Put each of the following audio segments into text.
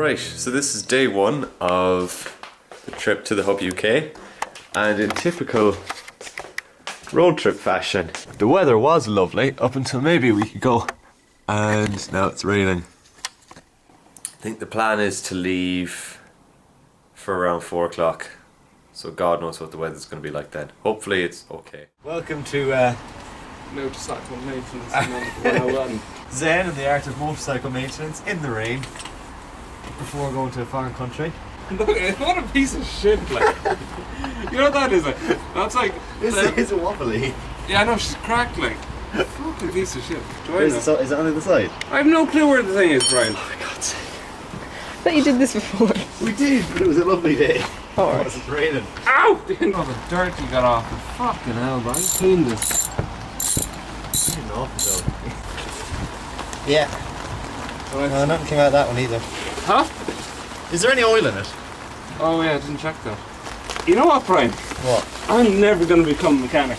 Right, so this is day one of the trip to the HUBB UK, and in typical road trip fashion, the weather was lovely up until maybe a week ago, and now it's raining. I think the plan is to leave for around 4 o'clock, so God knows what the weather's going to be like then. Hopefully it's okay. Welcome to motorcycle maintenance 101. Zen and the art of motorcycle maintenance in the rain before going to a foreign country. Look, what a piece of shit, like. You know what that is? Like, that's like... Is it wobbly? Yeah, I know, she's cracked, like. Fucking piece of shit. Is it on the other side? I have no clue where the thing is, Brian. Oh, for God's sake. But you did this before. We did, but it was a lovely day. Oh, it was raining. Ow! The dirt you got off it. Fucking hell, Brian. Clean this. Clean off, though. Yeah. No, nothing came out of that one either. Huh? Is there any oil in it? Oh yeah, I didn't check that. You know what, Brian? What? I'm never going to become a mechanic.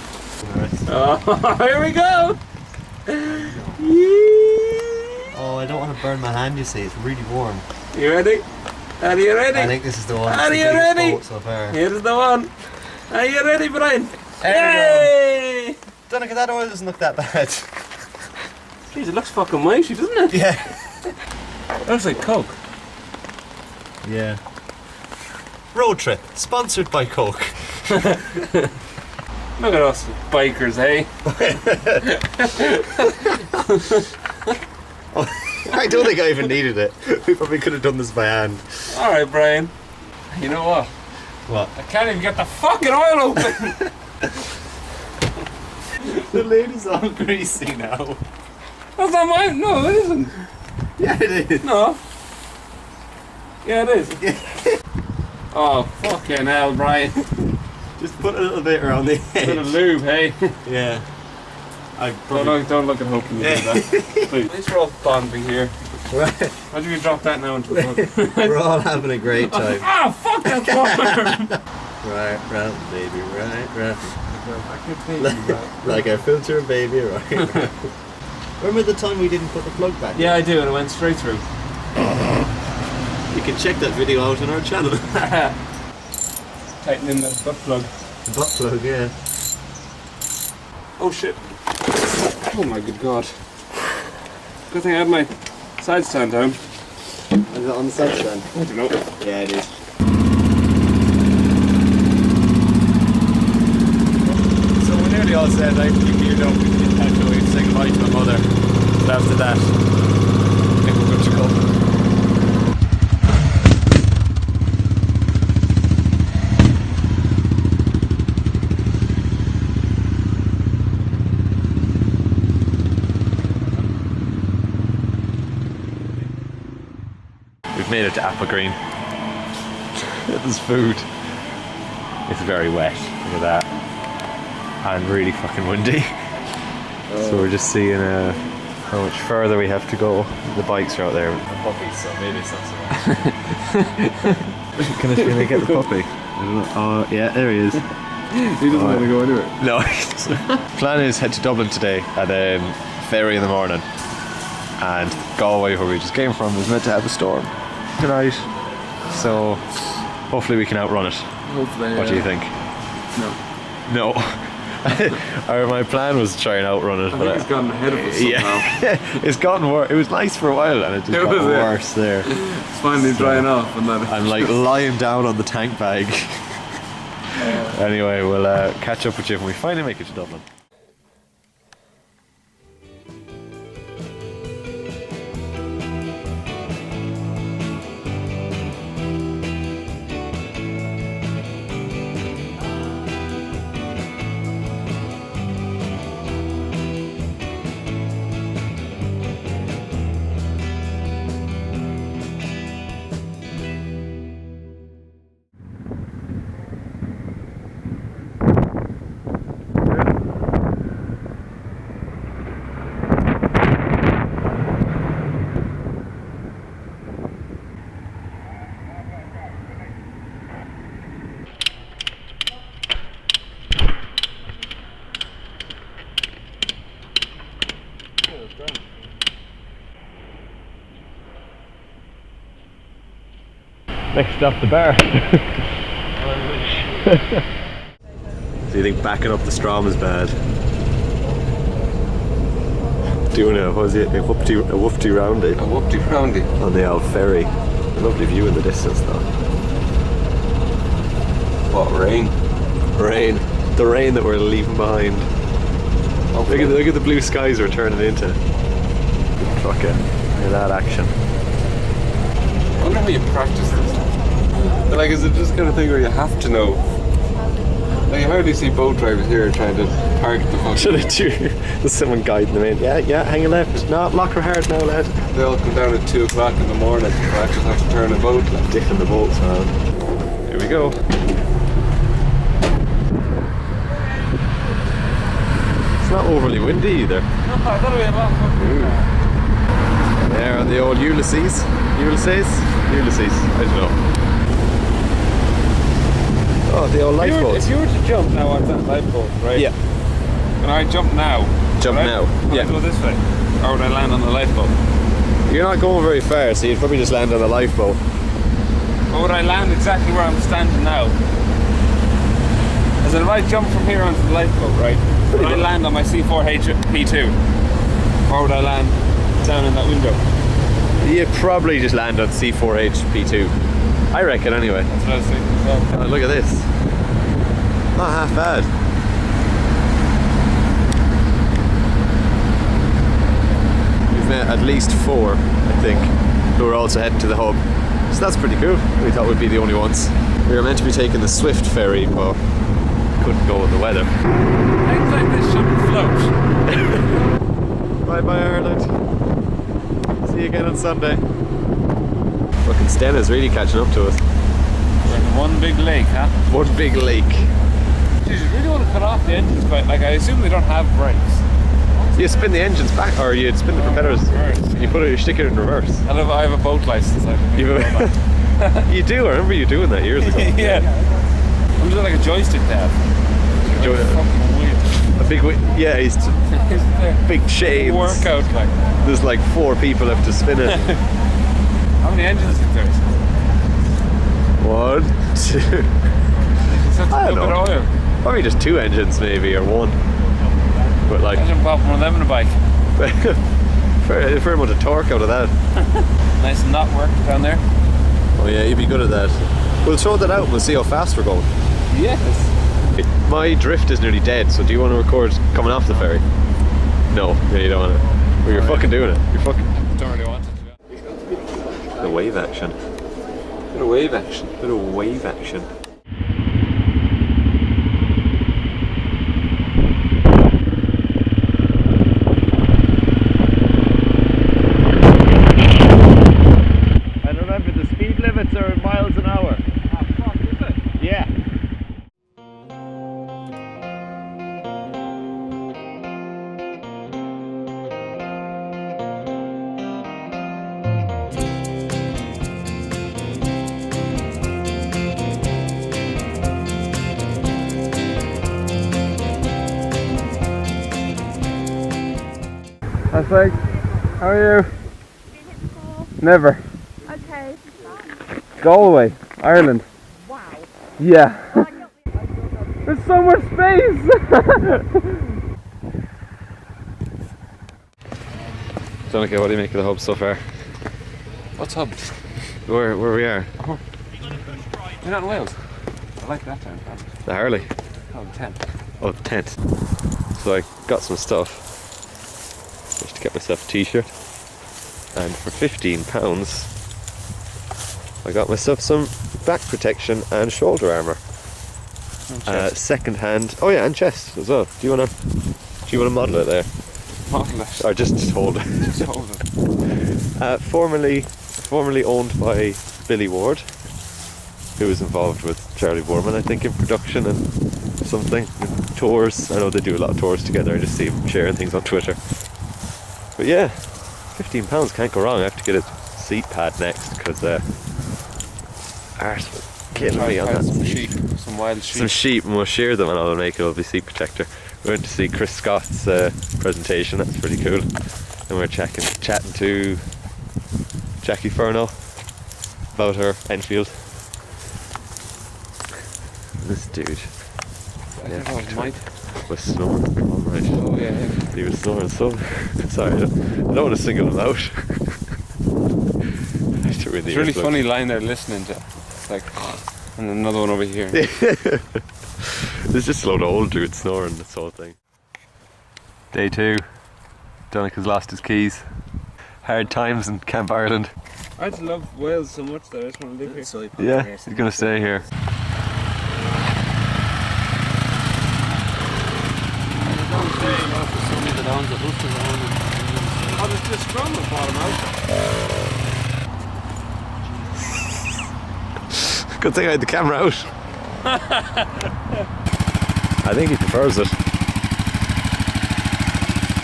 Oh, here we go! Oh, I don't want to burn my hand, you see, it's really warm. You ready? Are you ready? I think this is the one. Are It's the you biggest ready? boat so far. Here's the one. Are you ready, Brian? There Yay! Don't look at that oil, doesn't look that bad. Jeez, it looks fucking mighty, doesn't it? Yeah. It looks like Coke. Yeah. Road trip, sponsored by Coke. Look at us bikers, eh? I don't think I even needed it. We probably could have done this by hand. Alright, Brian. You know what? What? I can't even get the fucking oil open! The lid is all greasy now. That's not mine. No, it isn't. Yeah, it is. No. Yeah, it is. Oh, fucking hell, Brian. Just put a little bit around the Bit of edge. lube, hey? Yeah. I probably... Don't look at Hope when you do that. Please. At least we're all bonding here. Right. Imagine we drop that now into the book. We're all having a great time. Ah, fuck, that's warm! Right, round, baby, right, right. I can't think of Like a filter, baby, right. Remember the time we didn't put the plug back? Yeah, I do, and it went straight through. You can check that video out on our channel. Tighten in the butt plug. Butt plug, yeah. Oh shit. Oh my good god. Good thing I had my side stand down. Is it on the side stand? I don't know. Yeah, it is. So we're nearly all set. I think you know we didn't have to wait to say goodbye to my mother. But after that, I think we're good to go. We've made it to Apple Green. There's food. It's very wet. Look at that. And really fucking windy. So we're just seeing how much further we have to go. The bikes are out there. The puppies, so maybe it's not so much. Can I get the puppy? I don't know. Oh, yeah, there he is. He doesn't want to go anywhere. No. Plan is head to Dublin today at ferry in the morning. And Galway, where we just came from, is meant to have a storm tonight, so hopefully we can outrun it. Hopefully. What do you think? No. My plan was to try and outrun it, I but think it's gotten ahead of us somehow. yeah, it's gotten worse. It was nice for a while, and it just got worse there. It's finally drying off, and then I'm like lying down on the tank bag. Anyway, we'll catch up with you when we finally make it to Dublin. Next stop, the bar. Do you think backing up the Strom is bad? Doing a, what was it, a woofty roundy? A whoopty roundy. On the old ferry. Lovely view in the distance though. What, rain? Rain. The rain that we're leaving behind. Look at the blue skies we're turning into. Fuck it. Look at that action. I wonder how you practice this. Like, is it just kind of thing where you have to know? Like, you hardly see boat drivers here trying to target the fucking... Should I do? There's someone guiding them in. Yeah, hang a left. No, lock her hard now, lad. They all come down at 2 o'clock in the morning, so I just have to turn a boat. Like. Dipping the boats around. Here we go. It's not overly windy either. No, I thought we had a lot of fun. There on the old Ulysses. Ulysses? I don't know. Oh, the old lifeboat. If you were to jump now on that lifeboat, right? Yeah. Can I jump now? Jump right? now. Would I go this way? Or would I land on the lifeboat? You're not going very far, so you'd probably just land on the lifeboat. Or would I land exactly where I'm standing now? As in, if I jump from here onto the lifeboat, right? Would I land on my C4HP2? Or would I land down in that window? You'd probably just land on C4HP2. I reckon anyway. That's what I was thinking. So. Oh, look at this. Not half bad. We've met at least 4, I think, who are also heading to the hub. So that's pretty cool. We thought we'd be the only ones. We were meant to be taking the Swift ferry, but couldn't go with the weather. Things like this shouldn't float. Bye bye Ireland. See you again on Sunday. Fucking Stella's really catching up to us. We're in one big lake, huh? One big lake. Jeez, you really want to cut off the engines, but like I assume they don't have brakes. You spin the engines back, or you spin the propellers. You stick it in reverse. I have a boat license. You do. I remember you doing that years ago. Yeah. I'm just like a joystick dad. Fucking weird. A big, yeah, he's big chains. Workout like. There's like 4 people have to spin it. How many engines is there? 1, 2. Such a I don't bit know. of oil. Probably just 2 engines maybe, or 1. But like, Imagine popping one of them in a bike. fair amount of torque out of that. Nice and not work down there. Oh yeah, you'd be good at that. We'll throw that out and we'll see how fast we're going. Yes. My drift is nearly dead, so do you want to record coming off the ferry? No, you don't want to. Well, you're fucking doing it. You're fucking... Don't really want it. The wave action. Bit of wave action. Bit of wave action. And remember, the speed limits are in miles an hour. Ah, fuck, is it? Yeah. That's like, how are you? Never. Okay. Galway, Ireland. Wow. Yeah. There's so much space! Donica, what do you make of the hub so far? What's hub? Where we are? You're not in Wales. I like that town. The Harley. Oh, the tent. Oh, the tent. So I got some stuff. Just to get myself a t-shirt. And for £15 I got myself some back protection and shoulder armour. Second hand. Oh yeah, and chest as well. Do you wanna model it there? Model it. Or just hold it? Just hold it. Formerly owned by Billy Ward, who was involved with Charlie Boorman, I think, in production and something, tours. I know they do a lot of tours together. I just see him sharing things on Twitter. But yeah, £15 can't go wrong. I have to get a seat pad next because arse was killing me on that. Some sheep, some wild sheep. Some sheep, and we'll shear them and I'll make a lovely seat protector. We went to see Chris Scott's presentation. That's pretty cool. And we're chatting to Jackie Furno about her Enfield. This dude I think that was Mike. was snoring. Alright. Oh yeah. He was snoring so... Sorry, I don't want to single him out. It's a really funny line they're listening to. Like, and another one over here. There's just a load of old dudes snoring, this whole thing. Day 2. Donnacha's lost his keys. Hard times in Camp Ireland. I just love Wales so much that I just want to live here. Yeah, he's gonna stay here. Oh, there's just drum at bottom out. Good thing I had the camera out. I think he prefers it.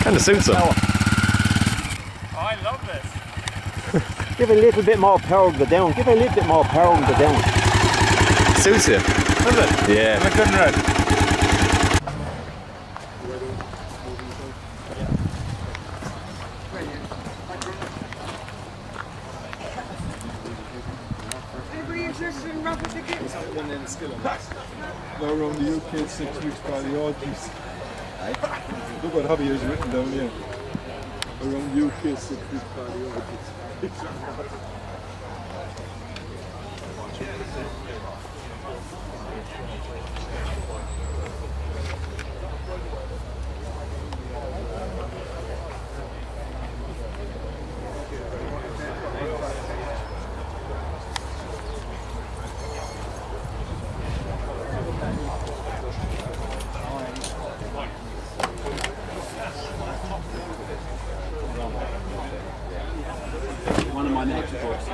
Kinda suits him. Oh, I love this. Give a little bit more power and go down. Give a little bit more power and go down. Suits you. Is it? Yeah. Am I good and red? Go around the UK 6 weeks by the orgies. Look what hobby is written down here. Around the UK 6 weeks by the orgies. One of my next books.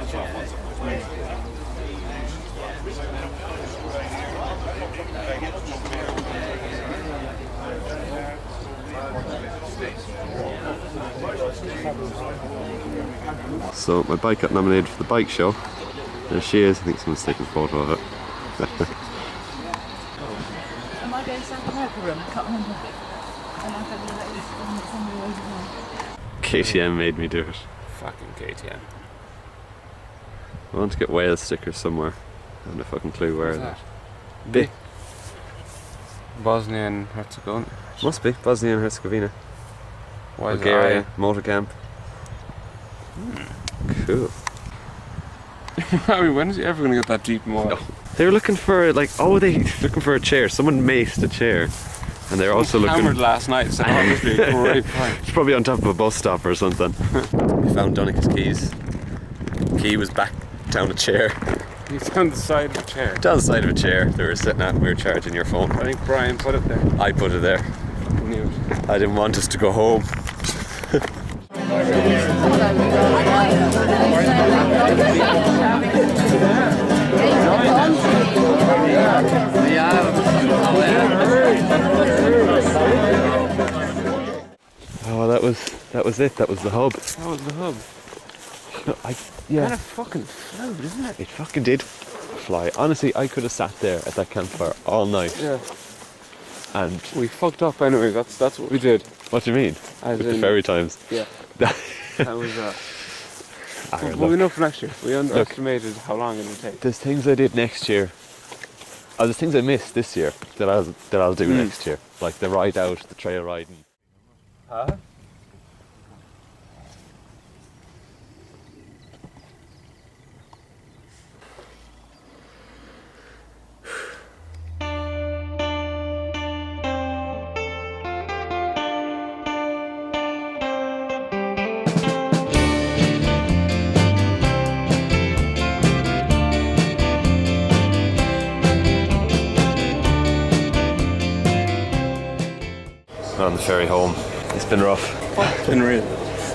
So my bike got nominated for the bike show. There she is. I think someone's taking a photo of it. Am I going to South America room? I can't remember. Am I going to let you somebody over there? KTM made me do it. Fucking KTM. I want to get Wales stickers somewhere. I have no fucking clue where. Where's that? Big. Bosnia and Herzegovina. Must be Bosnia and Herzegovina. Why is it Bulgaria, motor camp. Cool. I mean, when is he ever going to get that Jeep more? They were looking for they looking for a chair. Someone maced a chair, and they're also looking. Hammered last night, so that must be a great price. It's probably on top of a bus stop or something. We found Donnacha's keys. Key was back down a chair. He's on the side of the chair. Down the side of a chair. They were sitting at. We were charging your phone. I think Brian put it there. I put it there. I knew it. I didn't want us to go home. Oh, that was it. That was the hub. That was the hub. Yeah. Kind of fucking flowed, isn't it? It fucking did fly. Honestly, I could have sat there at that campfire all night. Yeah. And We fucked up anyway. That's what we did. what do you mean? As With the in- ferry times. Yeah. That was Aaron, Well, we look, know for next year. We underestimated how long it would take. there's things I did next year. Oh, there's things I missed this year that I'll do next year. Like the ride out, the trail riding. Huh? On the ferry home. It's been rough. It's been real.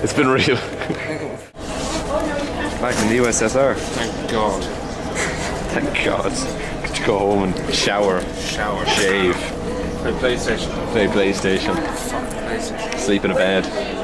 It's been real. Back in the USSR. Thank God. Thank God. Get to go home and shower, shave, Play PlayStation. play PlayStation, PlayStation. sleep in a bed.